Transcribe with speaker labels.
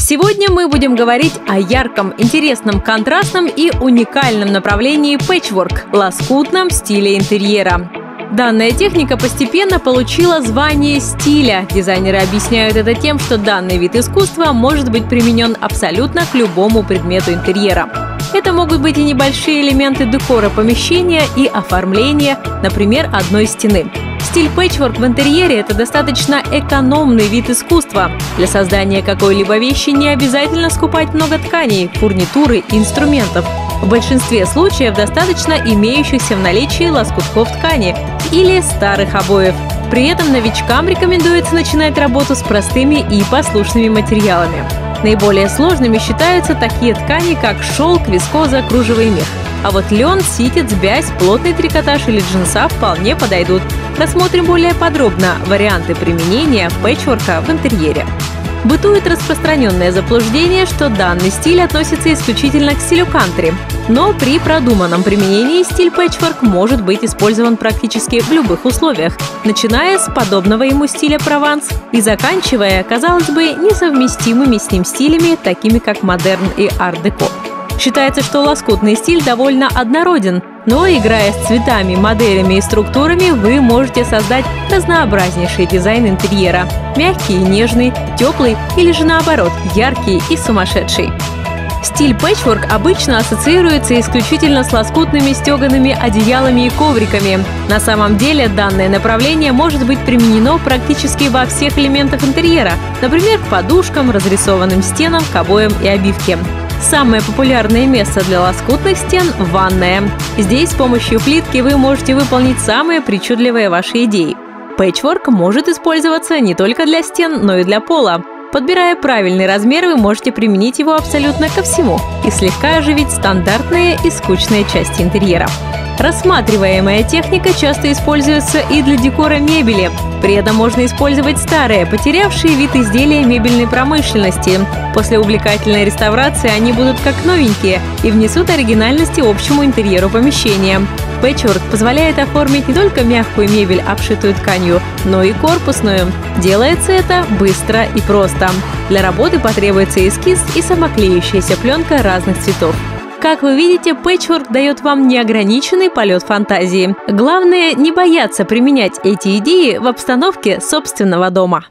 Speaker 1: Сегодня мы будем говорить о ярком, интересном, контрастном и уникальном направлении пэтчворк – лоскутном стиле интерьера. Данная техника постепенно получила звание стиля. Дизайнеры объясняют это тем, что данный вид искусства может быть применен абсолютно к любому предмету интерьера. Это могут быть и небольшие элементы декора помещения и оформления, например, одной стены. Стиль пэтчворк в интерьере – это достаточно экономный вид искусства. Для создания какой-либо вещи не обязательно скупать много тканей, фурнитуры и инструментов. В большинстве случаев достаточно имеющихся в наличии лоскутков ткани или старых обоев. При этом новичкам рекомендуется начинать работу с простыми и послушными материалами. Наиболее сложными считаются такие ткани, как шелк, вискоза, кружево и мех. А вот лен, ситец, бязь, плотный трикотаж или джинса вполне подойдут. Рассмотрим более подробно варианты применения пэтчворка в интерьере. Бытует распространенное заблуждение, что данный стиль относится исключительно к стилю кантри. Но при продуманном применении стиль пэтчворк может быть использован практически в любых условиях, начиная с подобного ему стиля прованс и заканчивая, казалось бы, несовместимыми с ним стилями, такими как модерн и арт-деко. Считается, что лоскутный стиль довольно однороден, но, играя с цветами, моделями и структурами, вы можете создать разнообразнейший дизайн интерьера – мягкий и нежный, теплый или же наоборот, яркий и сумасшедший. Стиль пэтчворк обычно ассоциируется исключительно с лоскутными стегаными одеялами и ковриками. На самом деле данное направление может быть применено практически во всех элементах интерьера, например, к подушкам, разрисованным стенам, к обоям и обивке. Самое популярное место для лоскутных стен – ванная. Здесь с помощью плитки вы можете выполнить самые причудливые ваши идеи. Пэтчворк может использоваться не только для стен, но и для пола. Подбирая правильный размер, вы можете применить его абсолютно ко всему и слегка оживить стандартные и скучные части интерьера. Рассматриваемая техника часто используется и для декора мебели. При этом можно использовать старые, потерявшие вид изделия мебельной промышленности. После увлекательной реставрации они будут как новенькие и внесут оригинальности общему интерьеру помещения. Пэтчворк позволяет оформить не только мягкую мебель, обшитую тканью, но и корпусную. Делается это быстро и просто. Для работы потребуется эскиз и самоклеющаяся пленка разных цветов. Как вы видите, пэтчворк дает вам неограниченный полет фантазии. Главное, не бояться применять эти идеи в обстановке собственного дома.